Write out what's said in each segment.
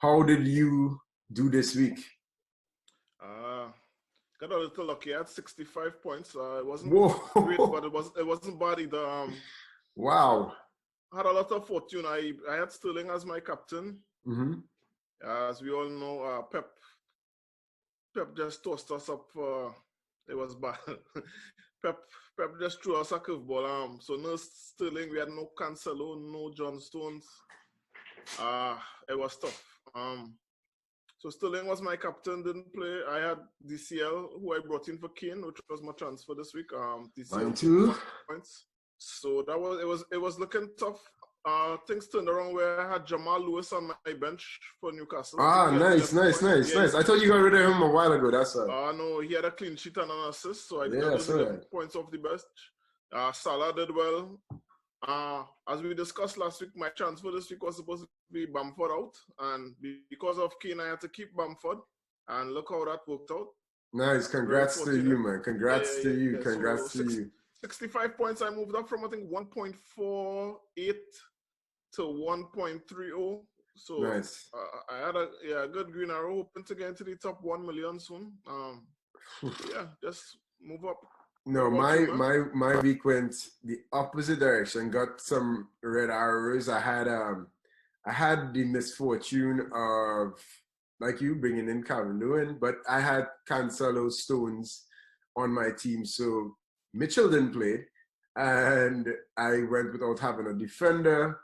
how did you do this week? Got a little lucky. I had 65 points. It wasn't Whoa. great, but it wasn't bad either. Wow. Had a lot of fortune. I had Sterling as my captain. Mm-hmm. As we all know, Pep just tossed us up. It was bad. Pep just threw us a curveball. So no Sterling. We had no Cancelo, no John Stones. It was tough. So Sterling was my captain, didn't play. I had DCL, who I brought in for Kane, which was my transfer this week. DCL Mine too. points. So it was looking tough. Things turned around where I had Jamal Lewis on my bench for Newcastle. Nice. I thought you got rid of him a while ago. That's all. No, he had a clean sheet and an assist, so I got Yeah, those 11 points off the best. Salah did well. As we discussed last week, my transfer this week was supposed to be Bamford out, and because of Kane, I had to keep Bamford, and look how that worked out. Nice, congrats to you, man. Congrats to you. 65 points. I moved up from I think 1.48 to 1.30. So nice. I had a good green arrow, hoping to get into the top 1 million soon. Just move up. No, my week went the opposite direction. Got some red arrows. I had the misfortune of, like you, bringing in Calvin Lewin, but I had Cancelo, Stones on my team, so Mitchell didn't play, and I went without having a defender.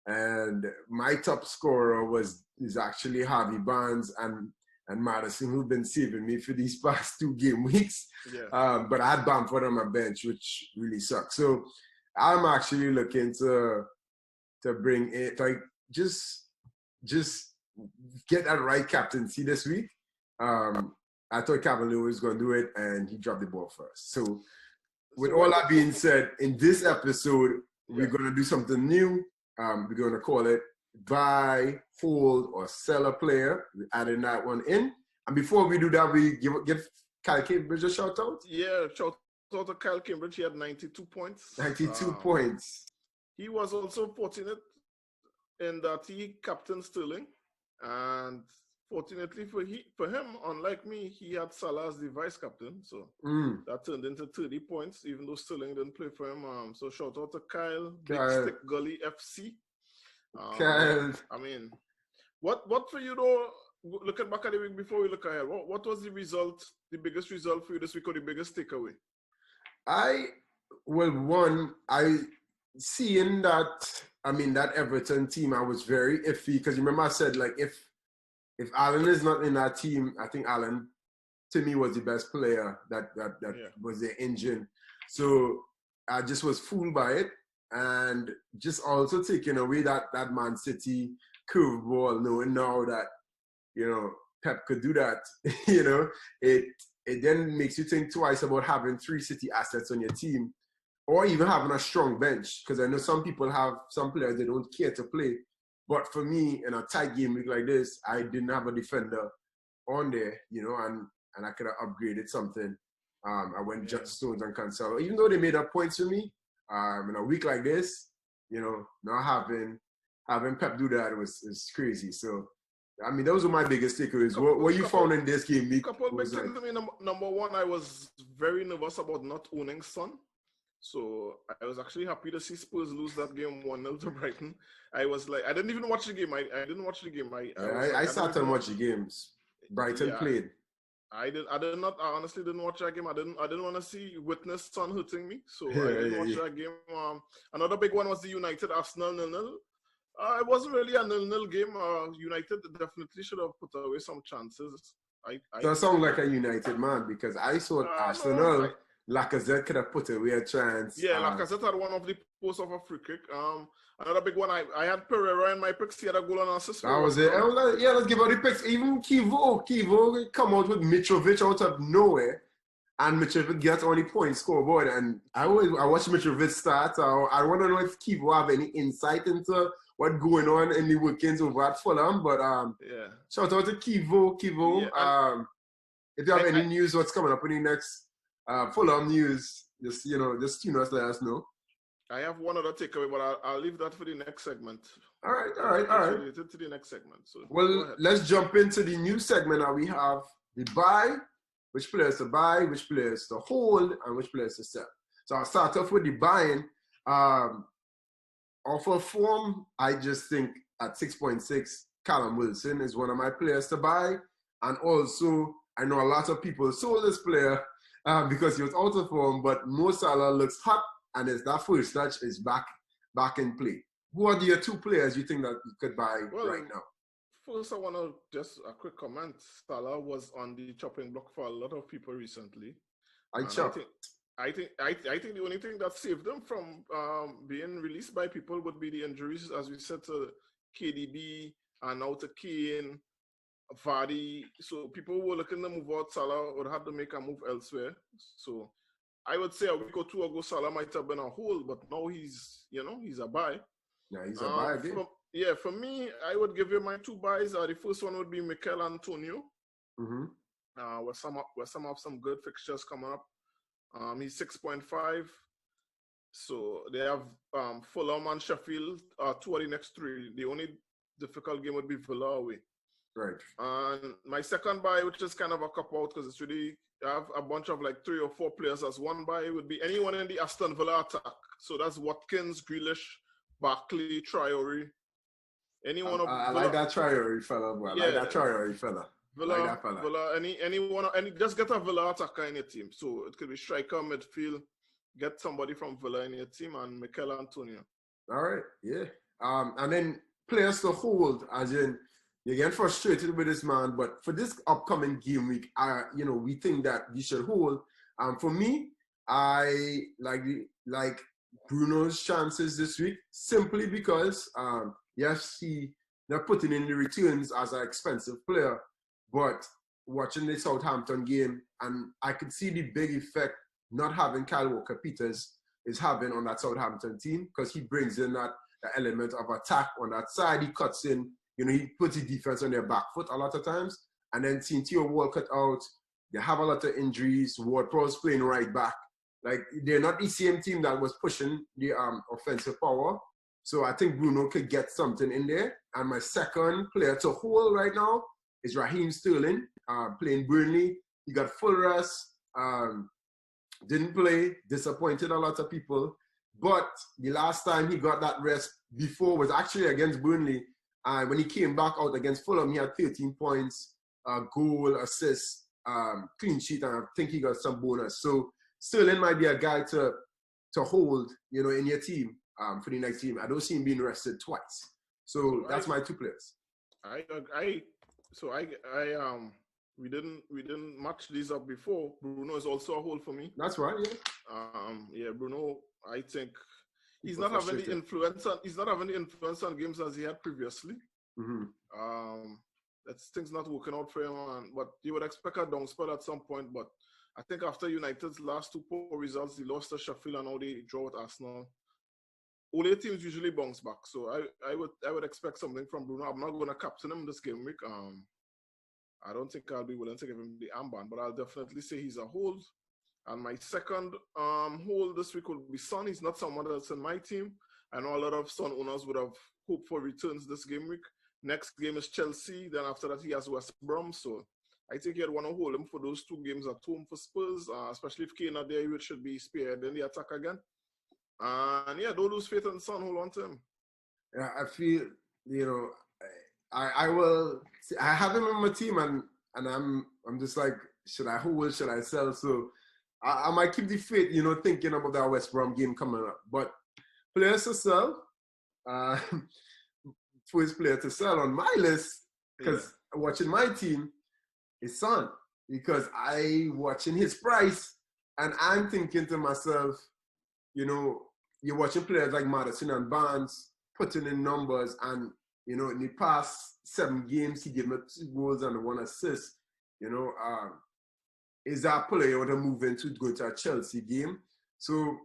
And my top scorer is actually Harvey Barnes and Madison, who've been saving me for these past 2 game weeks. Yeah. But I had Bamford on my bench, which really sucks. So I'm actually looking to bring it, like just get that right captaincy this week. I thought Cavalier was going to do it, and he dropped the ball first. So with all that being said, in this episode, we're going to do something new. We're going to call it buy, hold, or sell a player. We're adding that one in. And before we do that, we give Kyle Cambridge a shout out. Yeah, shout out to Kyle Cambridge. He had 92 points. 92 points. He was also fortunate in that he captained Sterling. And fortunately for him, unlike me, he had Salah as the vice captain. So that turned into 30 points, even though Sterling didn't play for him. So shout out to Kyle. Big Stick Gully FC. Kyle. I mean, what for you though, looking back at the week before we look ahead, what was the biggest result for you this week, or the biggest takeaway? Seeing that Everton team, I was very iffy, because you remember I said, like, if Alan is not in that team, I think Alan, to me, was the best player that was the engine. So I just was fooled by it, and just also taking away that Man City curveball, knowing now that, Pep could do that, it then makes you think twice about having 3 City assets on your team, or even having a strong bench, because I know some people have some players they don't care to play. But for me, in a tight game week like this, I didn't have a defender on there, and I could have upgraded something. I went just Stones and Cancelo, even though they made up points for me. In a week like this, not having Pep do that is crazy. So, those were my biggest takeaways. What you found in this game week? Couple of big things. Number one, I was very nervous about not owning Son. So I was actually happy to see Spurs lose that game 1-0 to Brighton. I was like, I didn't even watch the game. I didn't watch the game. I sat and watched the games. Brighton played. I honestly didn't watch that game. I didn't want to witness Son hurting me. So I didn't watch that game. Another big one was the United Arsenal 0-0. It wasn't really a 0-0 game. United definitely should have put away some chances. That sounds like a United man, because I saw Arsenal. Lacazette could have put away a chance. Yeah, Lacazette had one of the posts of a free kick. Another big one, I had Pereira in my picks. He had a goal and assist. That was it. Let's give out the picks. Even Kivo come out with Mitrovic out of nowhere, and Mitrovic gets only points scoreboard. And I watched Mitrovic start. I want to know if Kivo have any insight into what's going on in the workings over at Fulham. But shout out to Kivo. Yeah, if you have any news, what's coming up in the next Fulham news, just tune us, let us know. I have one other takeaway, but I'll leave that for the next segment. All right. Related to the next segment. So well, let's jump into the new segment that we have: the buy, which players to buy, which players to hold, and which players to sell. So I'll start off with the buying. Off of form, I just think at 6.6, Callum Wilson is one of my players to buy. And also, I know a lot of people sold this player because he was out of form, but Mo Salah looks hot, and that first touch is back in play. Who are your two players you think that you could buy right now? First, I want to just a quick comment. Salah was on the chopping block for a lot of people recently. I think the only thing that saved them from being released by people would be the injuries, as we said, to KDB and now to Kane, Vardy. So people who were looking to move out Salah would have to make a move elsewhere. So I would say a week or two ago, Salah might have been a hold, but now he's a buy. Yeah, he's a buy again. For me, I would give you my two buys. The first one would be Mikel Antonio. Mm-hmm. Where some have some good fixtures coming up. He's 6.5. So they have Fulham and Sheffield, two of the next three. The only difficult game would be Villa away. Right. And my second buy, which is kind of a cop-out because it's really, I have a bunch of like 3 or 4 players as one buy, would be anyone in the Aston Villa attack. So that's Watkins, Grealish, Barkley, Traore. Anyone of I like that Traore fella, boy. I like that Traore fella. Villa, anyone, just get a Villa attacker in your team. So it could be striker, midfield. Get somebody from Villa in your team, and Mikel Antonio. All right, yeah. And then players to hold, as in you're getting frustrated with this man, but for this upcoming game week, we think that you should hold. For me, I like Bruno's chances this week simply because yes, they're putting in the returns as an expensive player. But watching the Southampton game, and I could see the big effect not having Kyle Walker-Peters is having on that Southampton team, because he brings in that element of attack on that side. He cuts in, he puts the defense on their back foot a lot of times. And then seeing Theo Walcott out, they have a lot of injuries. Ward-Prowse playing right back. Like, they're not the same team that was pushing the offensive power. So I think Bruno could get something in there. And my second player to hold right now is Raheem Sterling, playing Burnley. He got full rest, didn't play, disappointed a lot of people. But the last time he got that rest before was actually against Burnley. When he came back out against Fulham, he had 13 points, goal, assist, clean sheet, and I think he got some bonus. So Sterling might be a guy to hold, in your team for the next team. I don't see him being rested twice. So that's my two players. We didn't match these up before. Bruno is also a hold for me. That's right, yeah. Bruno, I think he's not having the influence on games as he had previously. Mm-hmm. Things not working out for him, but you would expect a down spell at some point. But I think after United's last 2 poor results, they lost to Sheffield and now they draw with Arsenal. All their teams usually bounce back, so I would expect something from Bruno. I'm not going to captain him this game week. I don't think I'll be willing to give him the armband, but I'll definitely say he's a hold. And my second hold this week will be Son. He's not someone that's in my team. I know a lot of Son owners would have hoped for returns this game week. Next game is Chelsea. Then after that, he has West Brom. So I think you'd want to hold him for those 2 games at home for Spurs, especially if Kane are there, which should be spared in the attack again. And yeah, don't lose faith in Son. Hold on to him. Yeah, I feel, I have him on my team, and I'm just like, should I hold, should I sell? So I might keep the faith, thinking about that West Brom game coming up. But players to sell, first player to sell on my list, because watching my team, is Son, because I watching his price, and I'm thinking to myself, you're watching players like Madison and Barnes putting in numbers, and in the past 7 games, he gave me 2 goals and 1 assist. Is that player you want to move into to go to a Chelsea game? So,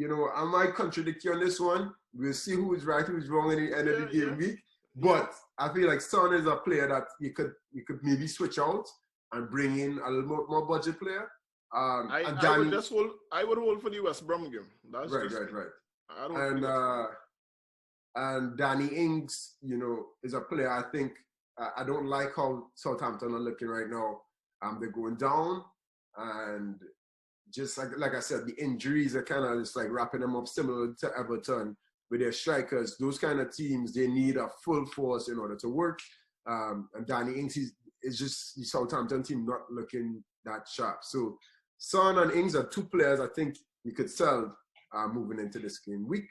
I might contradict you on this one. We'll see who is right, who is wrong in the end of the game week. But I feel like Son is a player that you could maybe switch out and bring in a little more budget player. I would hold for the West Brom game. That's right. I don't And Danny Ings, is a player I think I don't like how Southampton are looking right now. They're going down, and just like I said, the injuries are kind of just like wrapping them up, similar to Everton with their strikers. Those kind of teams, they need a full force in order to work. And Danny Ings is just the Southampton team not looking that sharp. So Son and Ings are two players I think you could sell moving into this game week.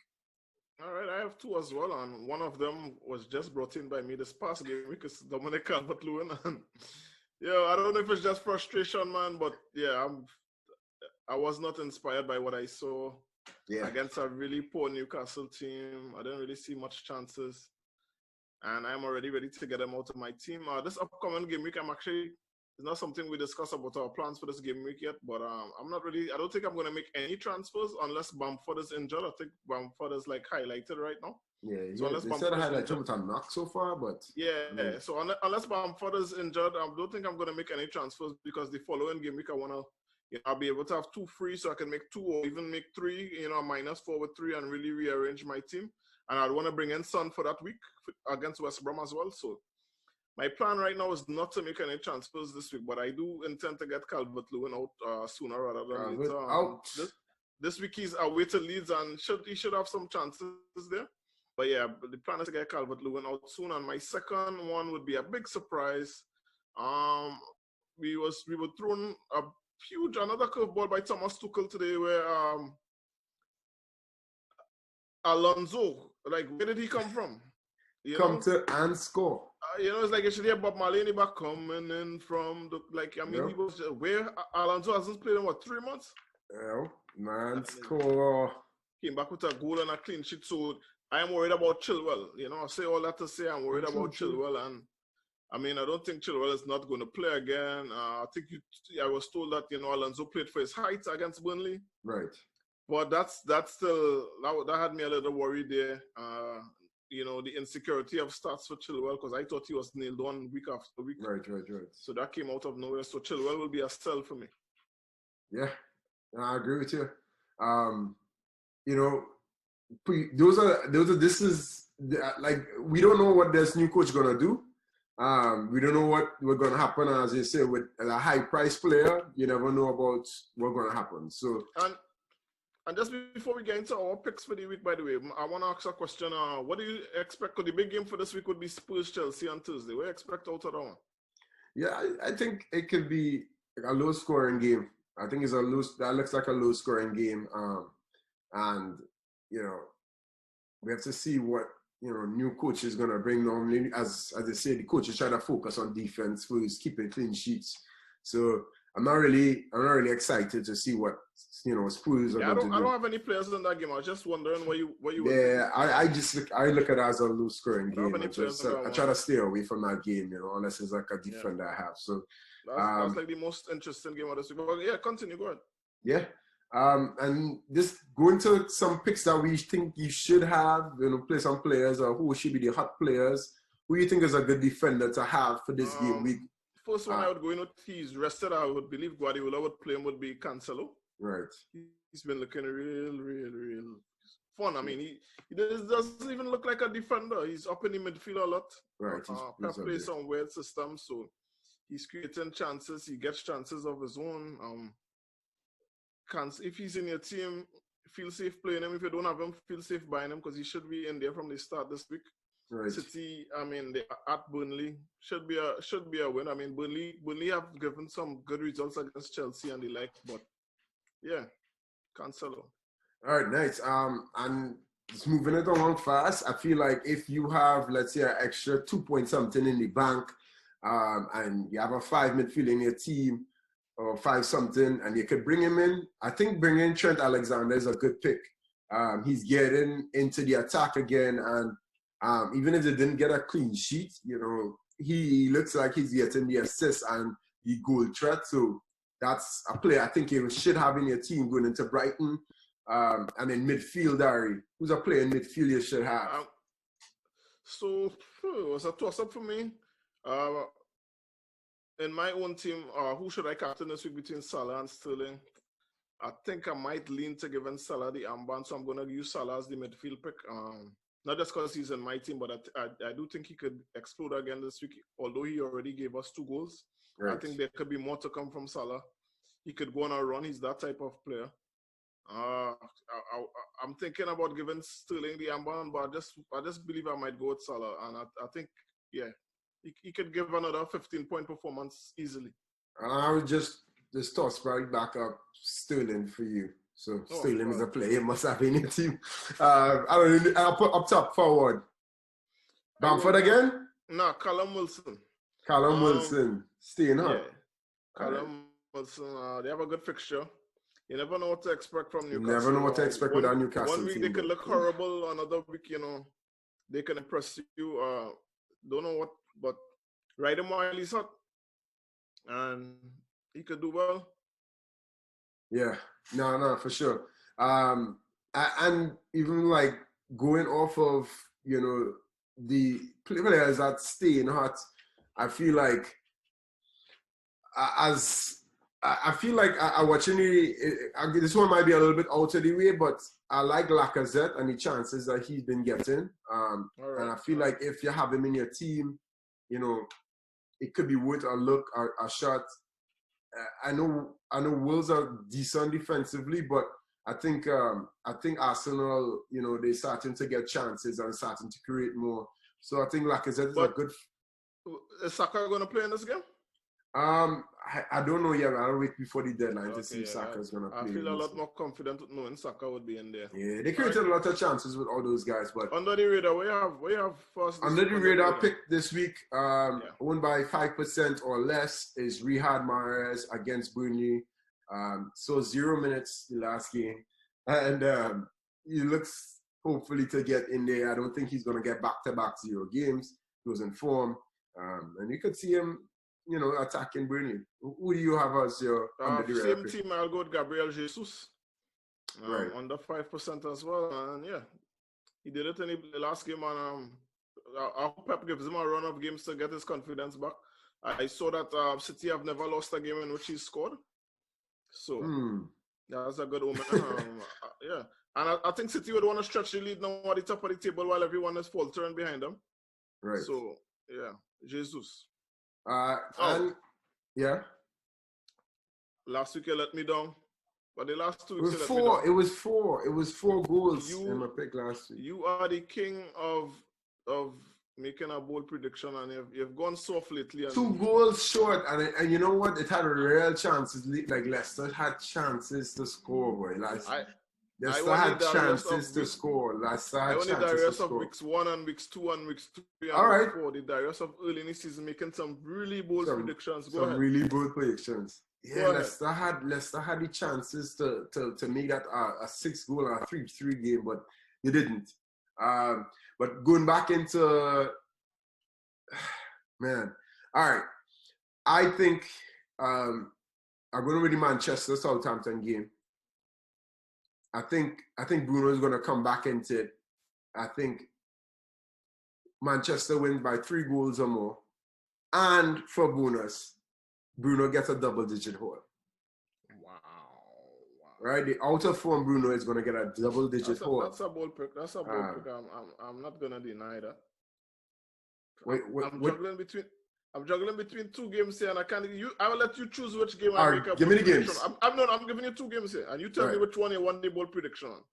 All right, I have two as well, and one of them was just brought in by me this past game because Dominic Calvert-Lewin. And yeah, I don't know if it's just frustration, man, but yeah, I was not inspired by what I saw against a really poor Newcastle team. I didn't really see much chances, and I'm already ready to get them out of my team. This upcoming game week, it's not something we discuss about our plans for this game week yet, but I don't think I'm going to make any transfers unless Bamford is injured. I think Bamford is like highlighted right now. Yeah, so unless they said I had like trouble with knock so far, but so unless Bamford is injured, I don't think I'm going to make any transfers because the following game week I'll be able to have 2 free, so I can make 2 or even make 3, minus 4 with 3 and really rearrange my team. And I'd want to bring in Son for that week against West Brom as well. So my plan right now is not to make any transfers this week, but I do intend to get Calvert-Lewin out sooner rather than later. This week he's away to Leeds and he should have some chances there. But yeah, the plan is to get Calvert-Lewin out soon. And my second one would be a big surprise. We were thrown another curveball by Thomas Tuchel today where Alonso, like, where did he come from? To and score. It's like you should hear Bob Marley in the back coming in from he was where Alonso hasn't played in 3 months? Yeah, man, score. Came back with a goal and a clean sheet. So I'm worried about Chilwell. I say all that to say I'm worried about Chilwell. And I don't think Chilwell is not going to play again. I think I was told that Alonso played for his height against Burnley. Right. But that's still that had me a little worried there. The insecurity of starts for Chilwell because I thought he was nailed on week after week. Right. So that came out of nowhere. So Chilwell will be a sell for me. Yeah, I agree with you. This is like we don't know what this new coach gonna do. We don't know what gonna happen. As you say, with a high price player, you never know about what's gonna happen. So. And just before we get into our picks for the week, by the way, I want to ask a question. What do you expect? Because the big game for this week would be Spurs-Chelsea on Tuesday. What do you expect out of that one? Yeah, I think it could be a low-scoring game. I think that looks like a low-scoring game. And, we have to see what, new coach is going to bring. Normally, as they say, the coach is trying to focus on defense, who's keeping clean sheets. So I'm not really excited to see what Spurs are going to do. I don't have any players in that game. I was just wondering what you. Yeah, I look at it as a low scoring game. I try to stay away from that game, unless it's like a defender I have. So that's like the most interesting game of this week. But yeah, continue. Go ahead. Yeah. And just going to some picks that we think you should have, play some players or who should be the hot players. Who you think is a good defender to have for this game week? First one I would go in with, he's rested. I would believe Guardiola would play him would be Cancelo. Right. He's been looking real fun. He doesn't even look like a defender. He's up in the midfield a lot. Right. Pep plays some weird systems, so he's creating chances. He gets chances of his own. If he's in your team, feel safe playing him. If you don't have him, feel safe buying him because he should be in there from the start this week. Right. City, they at Burnley should be a win. Burnley have given some good results against Chelsea and the like, but yeah, Cancelo. All right, nice. And just moving it along fast, I feel like if you have, let's say, an extra 2 point something in the bank, and you have a 5 midfield in your team or 5 something, and you could bring him in, I think bringing Trent Alexander is a good pick. He's getting into the attack again, and even if they didn't get a clean sheet, he looks like he's getting the assist and the goal threat. So that's a player I think you should have in your team going into Brighton. And in midfield, Ari, who's a player in midfield you should have? So it was a toss-up for me. In my own team, who should I captain this week between Salah and Sterling? I think I might lean to giving Salah the armband, so I'm going to use Salah as the midfield pick. Not just because he's in my team, but I do think he could explode again this week. Although he already gave us 2 goals, right. I think there could be more to come from Salah. He could go on a run. He's that type of player. I'm thinking about giving Sterling the armband, but I just believe I might go with Salah, and I think he could give another 15-point performance easily. I would just toss right back up Sterling for you. So Sterling is a player you must have in your team. I'll put up top forward. Bamford again? No, Callum Wilson. Callum Wilson. Staying hot. Yeah. Callum Wilson, they have a good fixture. You never know what to expect from Newcastle. You never know what to expect with our Newcastle team. One week they could look horrible, another week, they can impress you. Don't know what, but ride him while he's hot. And he could do well. Yeah, no, for sure. And even like going off of, the players that stay in hot, I feel like I'm watching this one might be a little bit out of the way, but I like Lacazette and the chances that he's been getting. And I feel like if you have him in your team, it could be worth a look, a shot. I know Wolves are decent defensively, but I think Arsenal, they're starting to get chances and starting to create more. So I think Lacazette is a good. Is Saka going to play in this game? I don't know yet. I'll wait before the deadline to see if Saka is going to play. I feel a lot more confident knowing Saka would be in there. Yeah, they created a lot of chances with all those guys, but under the radar, we have first. Under the radar pick this week, owned by 5% or less, is Riyad Mahrez against Burnley. So 0 minutes the last game, and he looks hopefully to get in there. I don't think he's going to get back-to-back 0 games. He was in form, and you could see him, attacking Burnley. Who do you have as your under the radar same team? I'll go with Gabriel Jesus, under 5% as well, and he did it in the last game, and I hope Pep gives him a run of games to get his confidence back. I saw that City have never lost a game in which he scored. So that's a good omen. And I think City would want to stretch the lead now at the top of the table while everyone is faltering behind them. Right. So Jesus. Last week you let me down, but the last 2 weeks it was four goals in my pick last week. You are the king of making a bold prediction, and you've gone soft lately. 2 goals short, and you know what? It had real chances. Like Leicester had chances to score, boy. Leicester had chances to score. Leicester had chances to score. I only the rest of weeks 1 and weeks 2 and weeks 3 and all right. 4. The rest of early in the season making some really bold predictions. Go ahead. Really bold predictions. Yeah, Leicester had the chances to make that a 6-goal or a 3-3 game, but they didn't. But going back into man, all right. I think I'm going with the Manchester Southampton game. I think Bruno is going to come back into it. I think Manchester wins by 3 goals or more, and for bonus, Bruno gets a double-digit haul. Wow. Right? The out of form Bruno is going to get a double-digit haul. That's a bold pick. I'm not going to deny that. I'm juggling between 2 games here, and I will let you choose which game I make up. Give me the games. I'm giving you 2 games here, and you tell me which one you want the bold prediction on.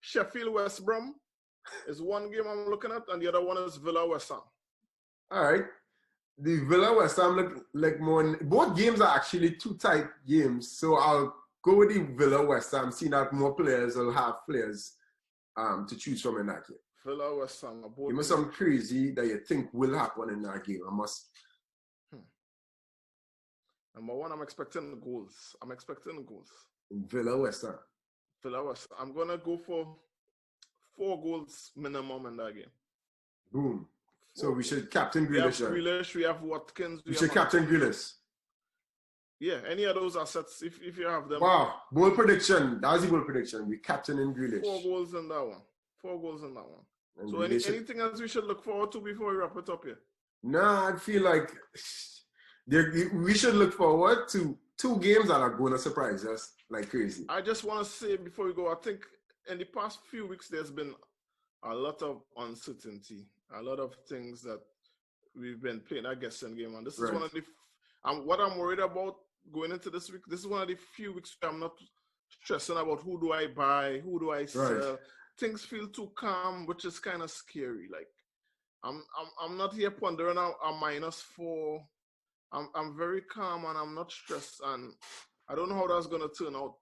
Sheffield West Brom is one game I'm looking at, and the other one is Villa West Ham. All right. The Villa West Ham look like more. Both games are actually 2 tight games, so I'll go with the Villa West Ham, seeing that more players will have players to choose from in that game. Villa West Ham. Give me some crazy that you think will happen in that game. I must. Number 1, I'm expecting goals. In Villa West Ham. I'm gonna go for 4 goals minimum in that game. Boom. So we should captain Grealish. We have Watkins. We should captain Grealish. Yeah, any of those assets, if you have them. Wow, bold prediction. That was the bold prediction. We captain in Grealish. 4 goals in that one. And so anything else we should look forward to before we wrap it up here? Nah, I feel like we should look forward to 2 games that are going to surprise us like crazy. I just want to say before we go, I think in the past few weeks there's been a lot of uncertainty, a lot of things that we've been playing a guessing game, and this is one of the. What I'm worried about going into this week. This is one of the few weeks where I'm not stressing about who do I buy, who do I sell. Right. Things feel too calm, which is kind of scary. Like I'm not here pondering a -4. I'm very calm and I'm not stressed, and I don't know how that's gonna turn out.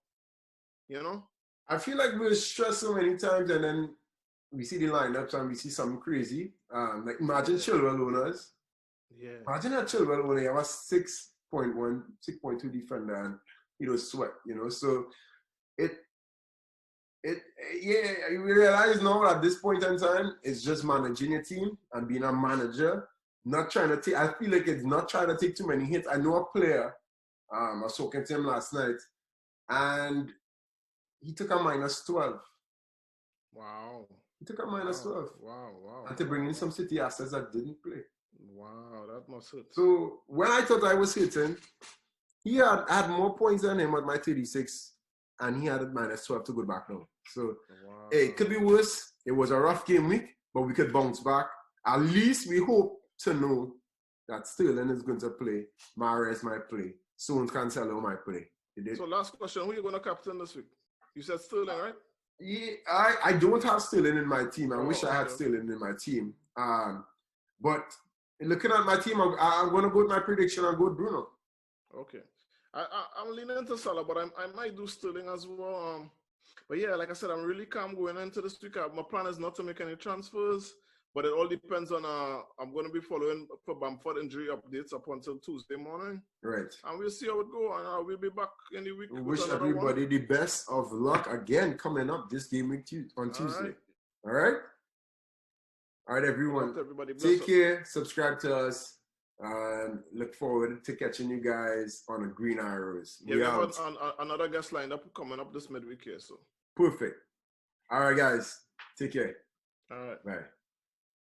You know? I feel like we're stressed so many times, and then we see the lineups and we see something crazy. Like imagine Chilwell owners. Yeah. Imagine that Chilwell owner, you have a 6.1, 6.2 defender, and he does sweat. You know, so you realize now at this point in time, it's just managing a team and being a manager, not trying to take, I feel like it's not trying to take too many hits. I know a player, I was talking to him last night, and he took a -12. Wow. He took a -12. Wow. And to bring in some City assets that didn't play. Wow, that must hurt. So when I thought I was hitting, he had more points than him at my 36. And he had a -12 to go back now. So, hey, it could be worse. It was a rough game week, but we could bounce back. At least we hope to know that Sterling is going to play. Mahrez might play. Soon Cancelo might play. So last question, who are you going to captain this week? You said Sterling, right? Yeah, I don't have Sterling in my team. I wish I had Sterling in my team. But looking at my team, I'm going to go with my prediction and go with Bruno. Okay. I'm leaning into Salah, but I might do Sterling as well. But yeah, like I said, I'm really calm going into this week. My plan is not to make any transfers, but it all depends on. I'm going to be following for Bamford injury updates up until Tuesday morning. Right. And we'll see how it goes, and we'll be back in the week. We wish everybody the best of luck again coming up this game week on Tuesday. All right. All right, everyone. Take care. Subscribe to us. And look forward to catching you guys on the Green Arrows. Yeah, we have another guest lined up coming up this midweek here. So perfect. All right, guys. Take care. All right. Bye.